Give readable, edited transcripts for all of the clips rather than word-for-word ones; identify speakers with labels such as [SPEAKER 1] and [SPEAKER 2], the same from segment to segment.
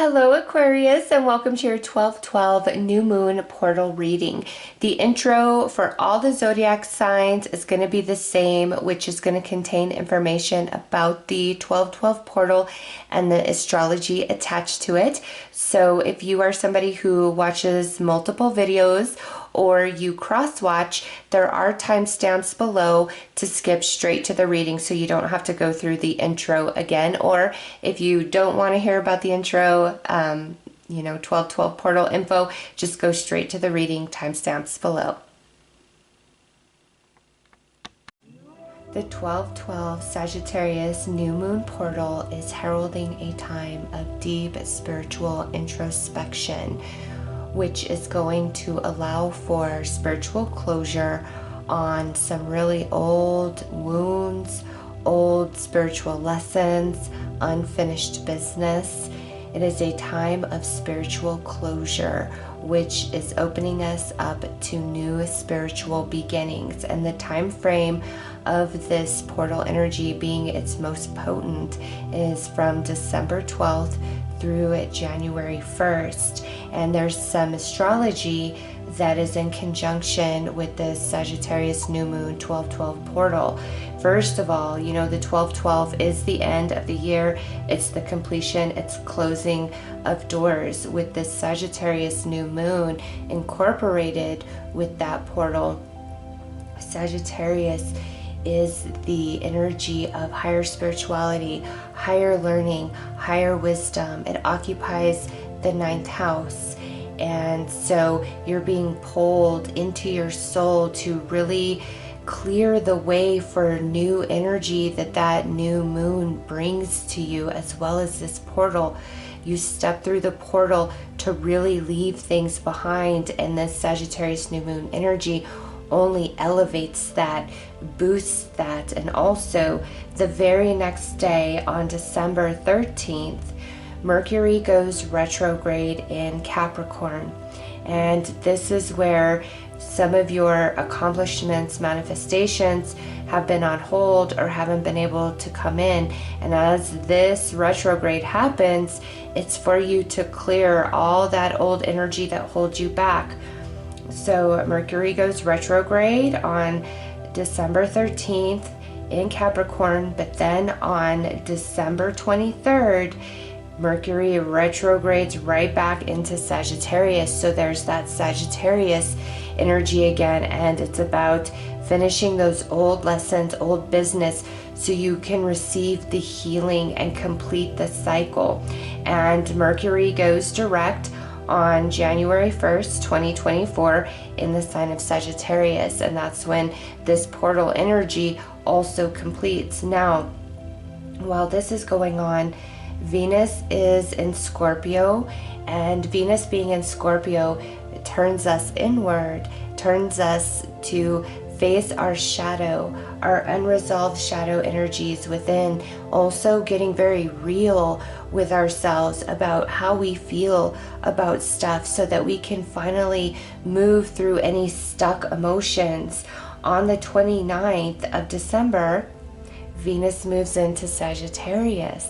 [SPEAKER 1] Hello Aquarius, and welcome to your 12/12 new moon portal reading. The intro for all the zodiac signs is going to be the same, which is going to contain information about the 12/12 portal and the astrology attached to it. So if you are somebody who watches multiple videos or you cross-watch, there are timestamps below to skip straight to the reading so you don't have to go through the intro again. Or if you don't want to hear about the intro, 12/12 portal info, just go straight to the reading, timestamps below. The 12/12 Sagittarius new moon portal is heralding a time of deep spiritual introspection, which is going to allow for spiritual closure on some really old wounds, old spiritual lessons, unfinished business. It is a time of spiritual closure, which is opening us up to new spiritual beginnings. And the time frame of this portal energy being its most potent is from December 12th through January 1st. And there's some astrology that is in conjunction with this Sagittarius new moon 12/12 portal. First of all, the 12/12 is the end of the year. It's the completion, it's closing of doors with this Sagittarius new moon incorporated with that portal. Sagittarius is the energy of higher spirituality, higher learning, higher wisdom. It occupies the 9th house. And so you're being pulled into your soul to really clear the way for new energy that new moon brings to you, as well as this portal. You step through the portal to really leave things behind, and this Sagittarius new moon energy only elevates that, boosts that. And also the very next day, on December 13th, Mercury goes retrograde in Capricorn. And this is where some of your accomplishments, manifestations have been on hold or haven't been able to come in. And as this retrograde happens, it's for you to clear all that old energy that holds you back. So Mercury goes retrograde on December 13th in Capricorn, but then on December 23rd, Mercury retrogrades right back into Sagittarius. So there's that Sagittarius energy again, and it's about finishing those old lessons, old business, so you can receive the healing and complete the cycle. And Mercury goes direct on January 1st, 2024 in the sign of Sagittarius, and that's when this portal energy also completes. Now, while this is going on, Venus is in Scorpio, and Venus being in Scorpio turns us inward, turns us to face our shadow, our unresolved shadow energies within, also getting very real with ourselves about how we feel about stuff so that we can finally move through any stuck emotions. On the 29th of December, Venus moves into Sagittarius.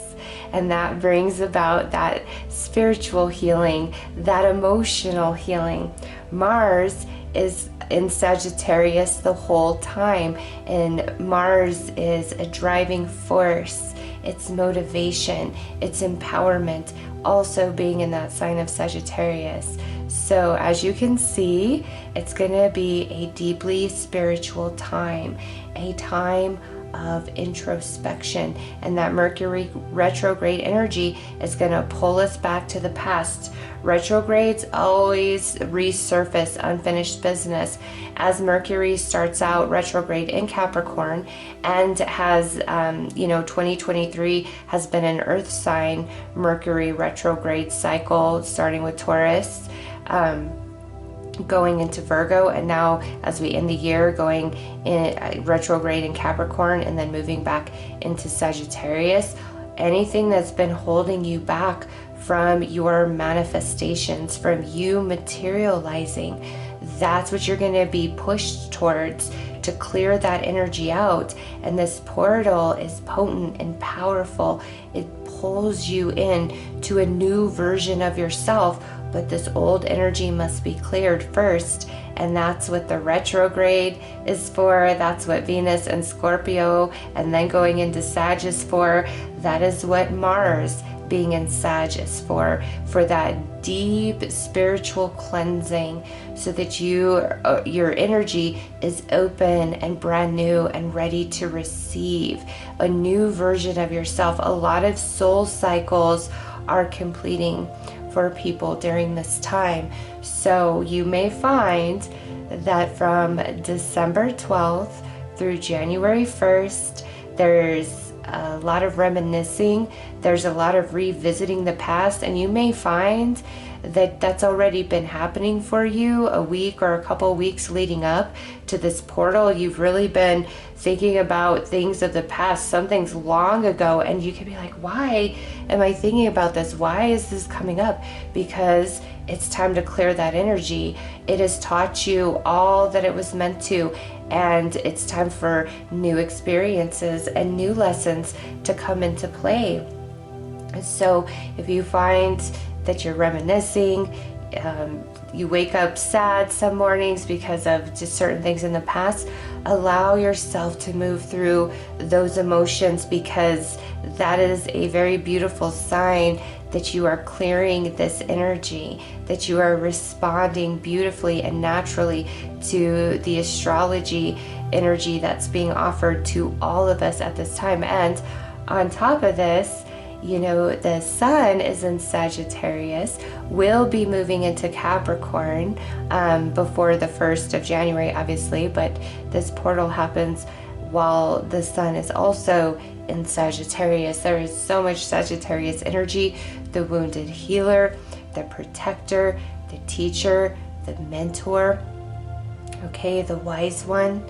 [SPEAKER 1] And that brings about that spiritual healing, that emotional healing. Mars is in Sagittarius the whole time, and Mars is a driving force. It's motivation, it's empowerment, also being in that sign of Sagittarius. So as you can see, it's going to be a deeply spiritual time, a time of introspection, and that Mercury retrograde energy is going to pull us back to the past. Retrogrades always resurface unfinished business. As Mercury starts out retrograde in Capricorn and has 2023 has been an earth sign Mercury retrograde cycle, starting with Taurus, going into Virgo, and now as we end the year going in retrograde in Capricorn and then moving back into Sagittarius. Anything that's been holding you back from your manifestations, from you materializing, that's what you're going to be pushed towards, to clear that energy out. And this portal is potent and powerful. It pulls you in to a new version of yourself. But this old energy must be cleared first. And that's what the retrograde is for. That's what Venus and Scorpio and then going into Sag is for. That is what Mars being in Sag is for that deep spiritual cleansing, so that your energy is open and brand new and ready to receive a new version of yourself. A lot of soul cycles are completing for people during this time. So you may find that from December 12th through January 1st, there's a lot of reminiscing, there's a lot of revisiting the past, and you may find that that's already been happening for you a week or a couple weeks leading up to this portal. You've really been thinking about things of the past, some things long ago, and you can be like, why am I thinking about this? Why is this coming up? Because it's time to clear that energy. It has taught you all that it was meant to, and it's time for new experiences and new lessons to come into play. So if you find that you're reminiscing, you wake up sad some mornings because of just certain things in the past, allow yourself to move through those emotions, because that is a very beautiful sign that you are clearing this energy, that you are responding beautifully and naturally to the astrology energy that's being offered to all of us at this time. And on top of this, the sun is in Sagittarius, will be moving into Capricorn before the 1st of January, obviously, but this portal happens while the sun is also in Sagittarius. There is so much Sagittarius energy: the wounded healer, the protector, the teacher, the mentor, okay, the wise one.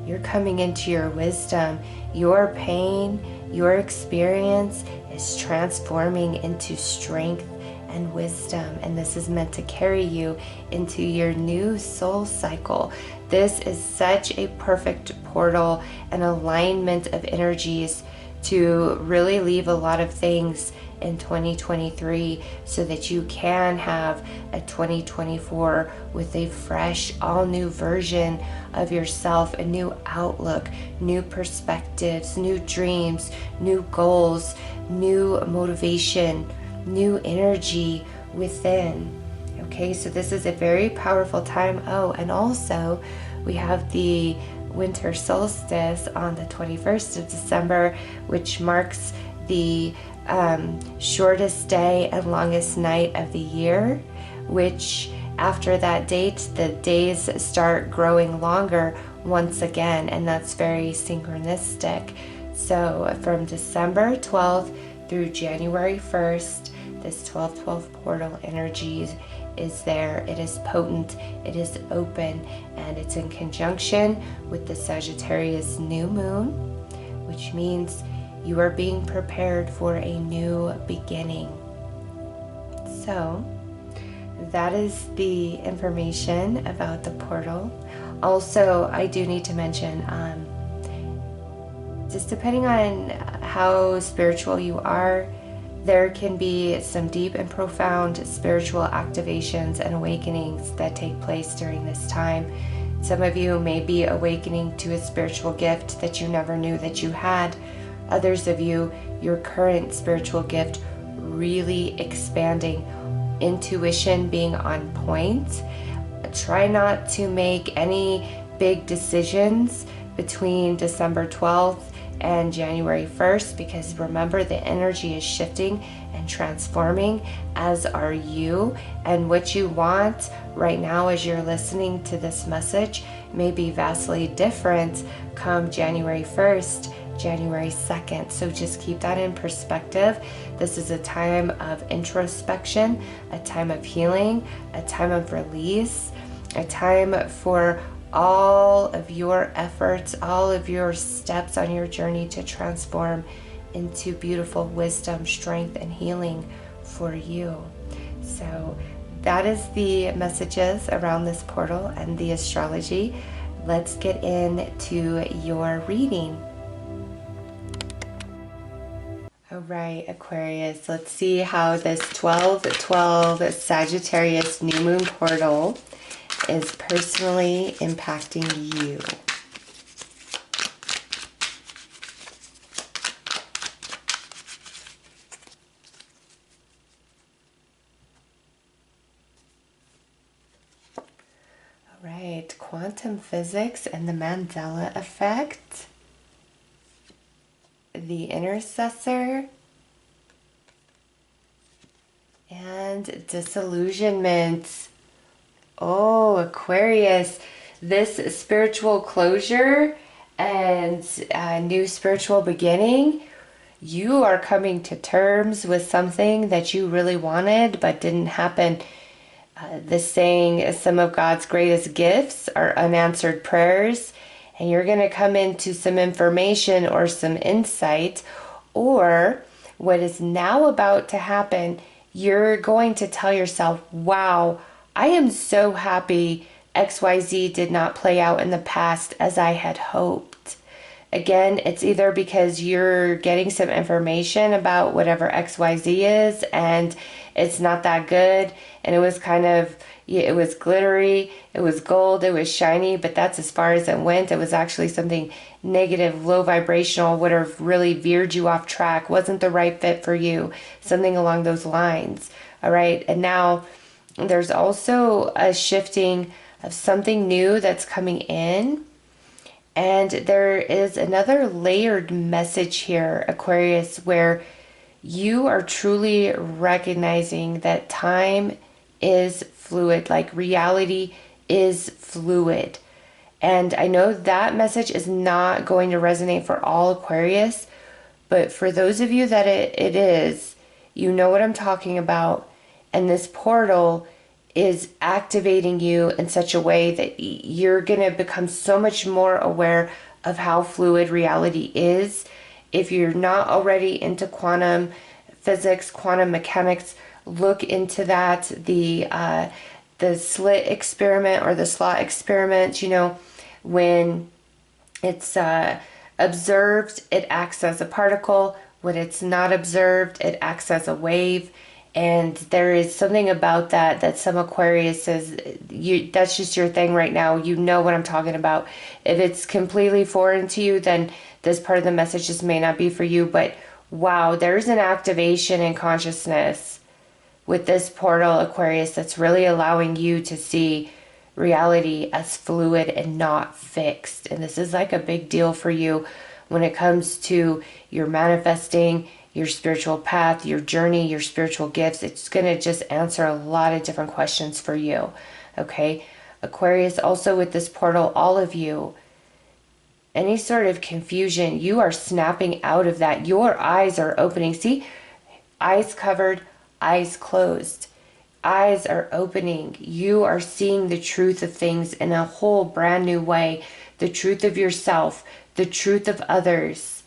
[SPEAKER 1] You're coming into your wisdom. Your pain, your experience is transforming into strength and wisdom, and this is meant to carry you into your new soul cycle. This is such a perfect portal and alignment of energies to really leave a lot of things in 2023, so that you can have a 2024 with a fresh, all new version of yourself, a new outlook, new perspectives, new dreams, new goals, new motivation, new energy within. Okay, so this is a very powerful time. Oh, and also we have the winter solstice on the 21st of December, which marks the shortest day and longest night of the year, which after that date, the days start growing longer once again, and that's very synchronistic. So from December 12th through January 1st, this 12/12 portal energy is there. It is potent, it is open, and it's in conjunction with the Sagittarius new moon, which means you are being prepared for a new beginning. So that is the information about the portal. Also, I do need to mention, just depending on how spiritual you are, there can be some deep and profound spiritual activations and awakenings that take place during this time. Some of you may be awakening to a spiritual gift that you never knew that you had. Others of you, your current spiritual gift really expanding, intuition being on point. Try not to make any big decisions between December 12th and January 1st, because remember, the energy is shifting and transforming, as are you. And what you want right now as you're listening to this message may be vastly different come January 1st, January 2nd. So just keep that in perspective. This is a time of introspection, a time of healing, a time of release, a time for all of your efforts, all of your steps on your journey to transform into beautiful wisdom, strength, and healing for you. So that is the messages around this portal and the astrology. Let's get into your reading. right, Aquarius, let's see how this 12/12 Sagittarius new moon portal is personally impacting you. All right, quantum physics and the Mandela effect, the intercessor, and disillusionment. Oh, Aquarius, this spiritual closure and new spiritual beginning, you are coming to terms with something that you really wanted but didn't happen. The saying, some of God's greatest gifts are unanswered prayers, and you're going to come into some information or some insight, or what is now about to happen, you're going to tell yourself, wow, I am so happy XYZ did not play out in the past as I had hoped. Again, it's either because you're getting some information about whatever XYZ is and it's not that good, and it was kind of, it was glittery, it was gold, it was shiny, but that's as far as it went. It was actually something negative, low vibrational, would have really veered you off track, wasn't the right fit for you, something along those lines. All right, and now there's also a shifting of something new that's coming in. And there is another layered message here, Aquarius, where you are truly recognizing that time is fluid, like reality is fluid. And I know that message is not going to resonate for all Aquarius, but for those of you that it is, you know what I'm talking about. And this portal is activating you in such a way that you're going to become so much more aware of how fluid reality is. If you're not already into quantum physics, quantum mechanics, look into that. The slit experiment or the slot experiment, you know, when it's observed, it acts as a particle. When it's not observed, it acts as a wave. And there is something about that some Aquarius says, that's just your thing right now. You know what I'm talking about. If it's completely foreign to you, then this part of the message just may not be for you. But wow, there's an activation in consciousness with this portal, Aquarius, that's really allowing you to see reality as fluid and not fixed. And this is like a big deal for you when it comes to your manifesting, your spiritual path, your journey, your spiritual gifts. It's going to just answer a lot of different questions for you. Okay. Aquarius, also with this portal, all of you, any sort of confusion, you are snapping out of that. Your eyes are opening. See, eyes covered, eyes closed. Eyes are opening. You are seeing the truth of things in a whole brand new way. The truth of yourself, the truth of others.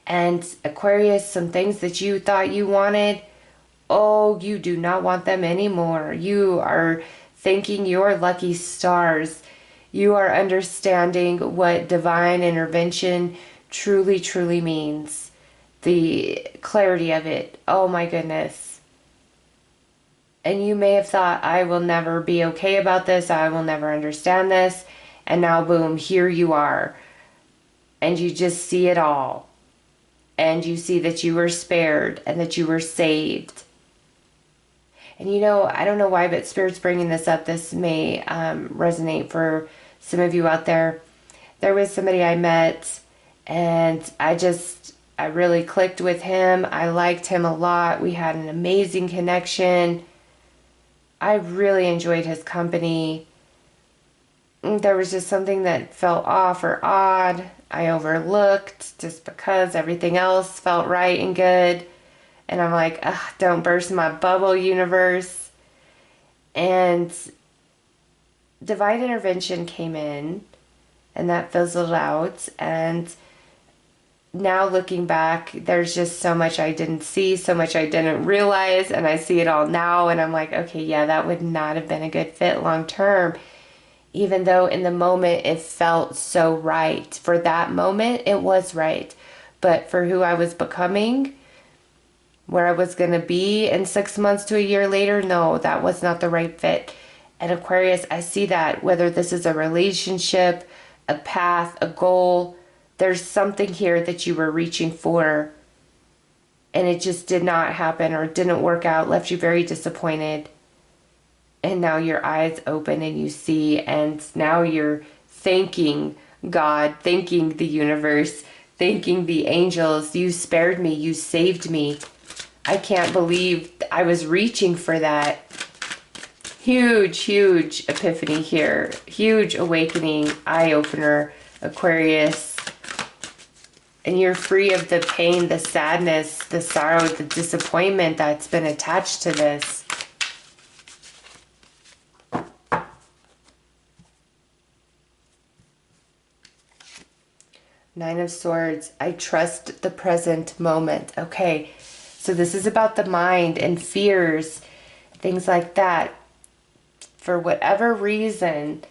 [SPEAKER 1] And Aquarius, some things that you thought you wanted, oh, you do not want them anymore. You are thanking your lucky stars. You are understanding what divine intervention truly, truly means. The clarity of it. Oh my goodness. And you may have thought, I will never be okay about this. I will never understand this. And now, boom, here you are. And you just see it all. And you see that you were spared and that you were saved. And you know, I don't know why, but Spirit's bringing this up. This may resonate for some of you out there. There was somebody I met, and I really clicked with him. I liked him a lot. We had an amazing connection. I really enjoyed his company. There was just something that felt off or odd. I overlooked just because everything else felt right and good. And I'm like, ugh, don't burst my bubble, universe. And divine intervention came in, and that fizzled out. And now looking back, there's just so much I didn't see, so much I didn't realize, and I see it all now. And I'm like, okay, yeah, that would not have been a good fit long term. Even though in the moment it felt so right. For that moment, it was right. But for who I was becoming, where I was going to be in 6 months to a year later. No, that was not the right fit. And Aquarius, I see that whether this is a relationship, a path, a goal, there's something here that you were reaching for and it just did not happen or didn't work out, left you very disappointed. And now your eyes open and you see, and now you're thanking God, thanking the universe, thanking the angels. You spared me, you saved me. I can't believe I was reaching for that. Huge, huge epiphany here. Huge awakening, eye-opener, Aquarius. And you're free of the pain, the sadness, the sorrow, the disappointment that's been attached to this. Nine of Swords. I trust the present moment. Okay, so this is about the mind and fears, things like that. For whatever reason,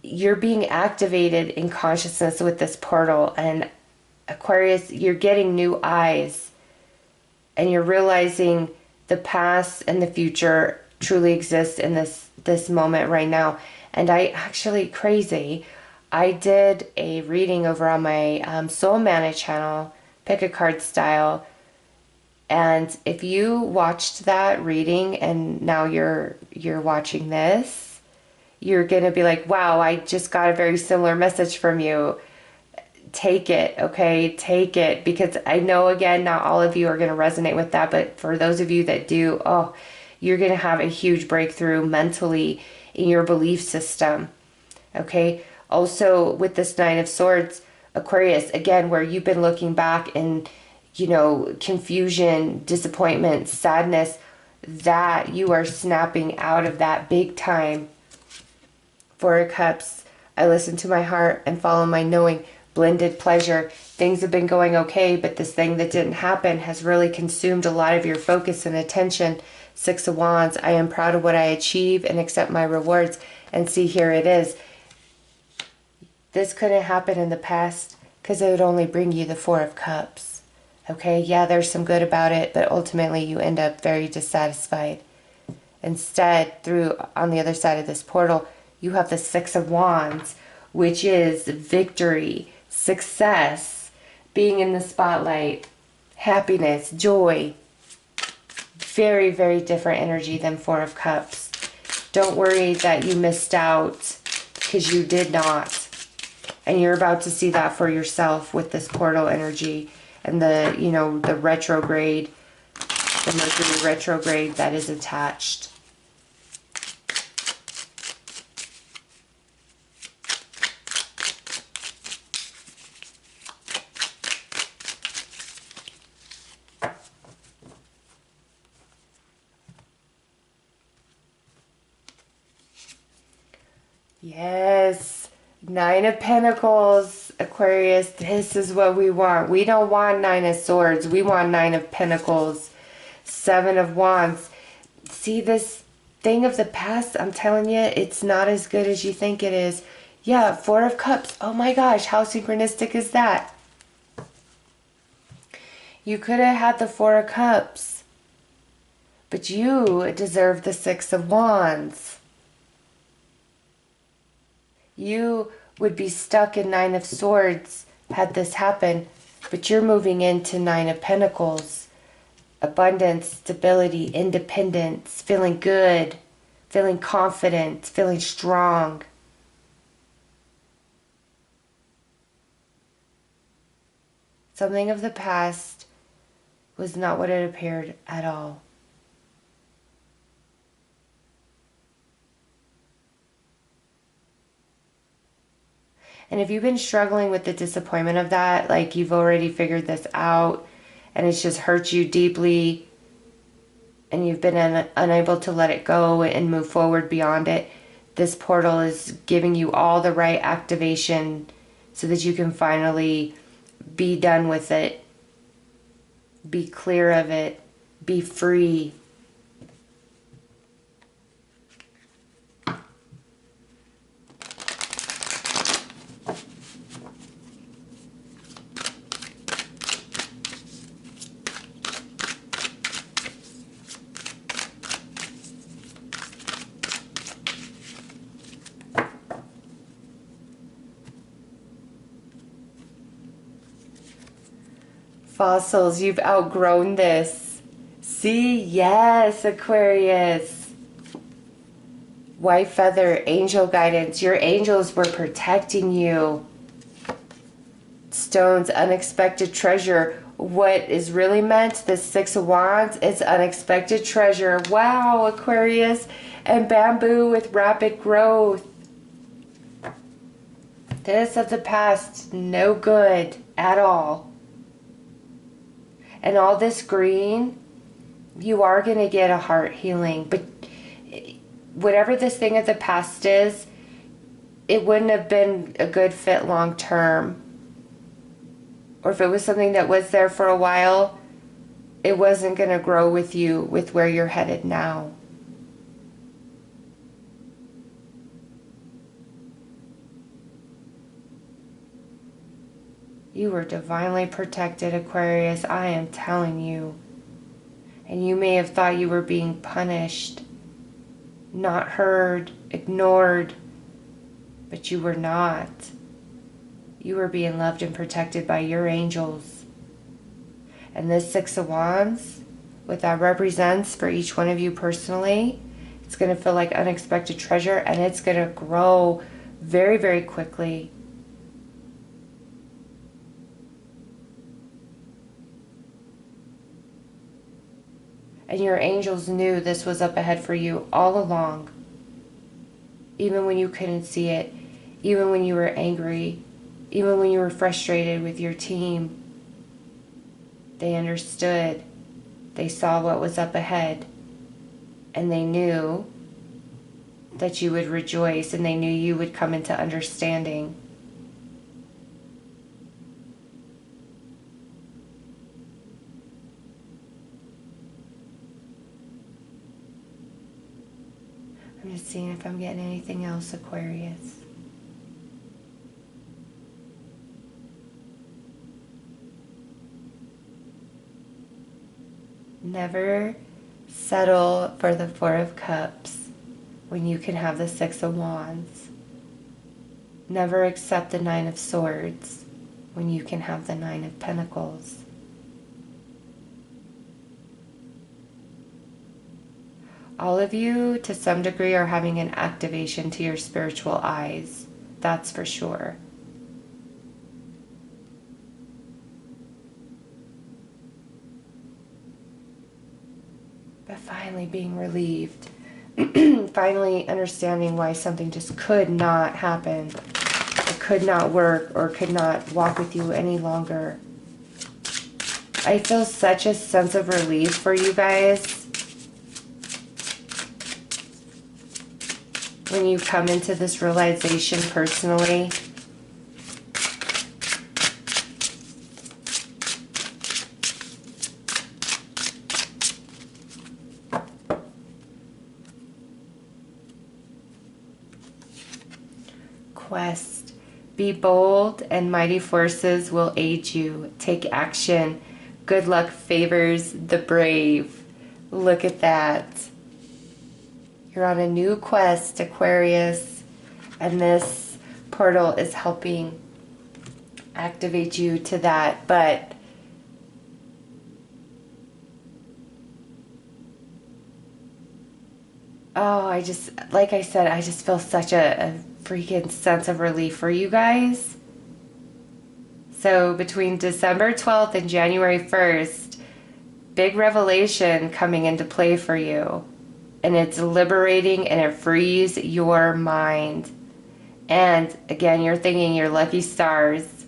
[SPEAKER 1] you're being activated in consciousness with this portal. And Aquarius, you're getting new eyes. And you're realizing the past and the future truly exist in this moment right now. And I actually, crazy, I did a reading over on my Soul Mana channel, Pick a Card Style. And if you watched that reading and now you're watching this, you're going to be like, wow, I just got a very similar message from you. Take it, okay? Take it. Because I know, again, not all of you are going to resonate with that. But for those of you that do, oh, you're going to have a huge breakthrough mentally in your belief system, okay? Also, with this Nine of Swords, Aquarius, again, where you've been looking back and, you know, confusion, disappointment, sadness, that you are snapping out of that big time. Four of Cups, I listen to my heart and follow my knowing. Blended pleasure. Things have been going okay, but this thing that didn't happen has really consumed a lot of your focus and attention. Six of Wands, I am proud of what I achieve and accept my rewards. And see, here it is. This couldn't happen in the past because it would only bring you the Four of Cups. Okay, yeah, there's some good about it, but ultimately you end up very dissatisfied. Instead, on the other side of this portal, you have the Six of Wands, which is victory, success, being in the spotlight, happiness, joy. Very, very different energy than Four of Cups. Don't worry that you missed out, because you did not. And you're about to see that for yourself with this portal energy and the, you know, the retrograde, the Mercury retrograde that is attached. Yes, Nine of Pentacles, Aquarius, this is what we want. We don't want Nine of Swords. We want Nine of Pentacles, Seven of Wands. See, this thing of the past, I'm telling you, it's not as good as you think it is. Yeah, Four of Cups. Oh my gosh, how synchronistic is that? You could have had the Four of Cups, but you deserve the Six of Wands. You would be stuck in Nine of Swords had this happen, but you're moving into Nine of Pentacles. Abundance, stability, independence, feeling good, feeling confident, feeling strong. Something of the past was not what it appeared at all. And if you've been struggling with the disappointment of that, like you've already figured this out and it's just hurt you deeply and you've been unable to let it go and move forward beyond it, this portal is giving you all the right activation so that you can finally be done with it, be clear of it, be free. fossils. You've outgrown this. See? Yes, Aquarius. White feather, angel guidance. Your angels were protecting you. Stones, unexpected treasure. What is really meant, the Six of Wands, is unexpected treasure. Wow, Aquarius. And bamboo with rapid growth. This of the past, no good at all. And all this green, you are going to get a heart healing. But whatever this thing of the past is, it wouldn't have been a good fit long term. Or if it was something that was there for a while, it wasn't going to grow with you with where you're headed now. You were divinely protected, Aquarius. I am telling you. And you may have thought you were being punished, not heard, ignored, but you were not. You were being loved and protected by your angels. And this Six of Wands, what that represents for each one of you personally, it's going to feel like unexpected treasure, and it's going to grow very, very quickly. And your angels knew this was up ahead for you all along. Even when you couldn't see it, even when you were angry, even when you were frustrated with your team, they understood. They saw what was up ahead. And they knew that you would rejoice, and they knew you would come into understanding. I'm just seeing if I'm getting anything else, Aquarius. Never settle for the Four of Cups when you can have the Six of Wands. Never accept the Nine of Swords when you can have the Nine of Pentacles. All of you, to some degree, are having an activation to your spiritual eyes. That's for sure. But finally being relieved. Finally understanding why something just could not happen, or could not work, or could not walk with you any longer. I feel such a sense of relief for you guys when you come into this realization personally. Quest. Be bold, and mighty forces will aid you. Take action. Good luck favors the brave. Look at that. You're on a new quest, Aquarius, and this portal is helping activate you to that. But oh, I just, like I said, I just feel such a freaking sense of relief for you guys. So between December 12th and January 1st, big revelation coming into play for you. And it's liberating, and it frees your mind. And again, you're thanking your lucky stars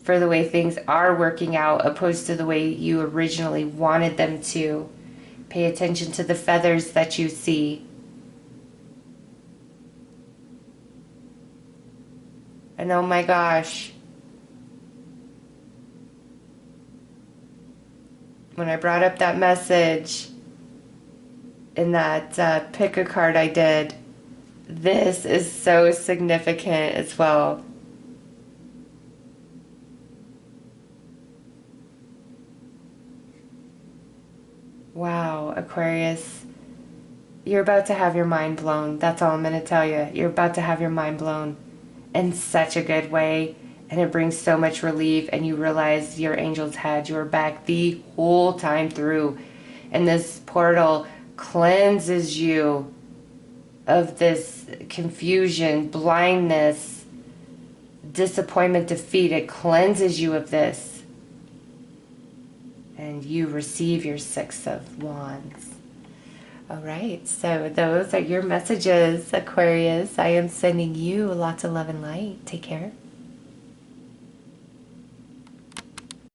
[SPEAKER 1] for the way things are working out, opposed to the way you originally wanted them to. Pay attention to the feathers that you see. And oh my gosh, when I brought up that message in that pick a card I did, this is so significant as well. Wow, Aquarius, you're about to have your mind blown. That's all I'm going to tell you. You're about to have your mind blown in such a good way. And it brings so much relief, and you realize your angels had your back the whole time through. And this portal cleanses you of this confusion, blindness, disappointment, defeat. It cleanses you of this. And you receive your Six of Wands. All right, so those are your messages, Aquarius. I am sending you lots of love and light. Take care.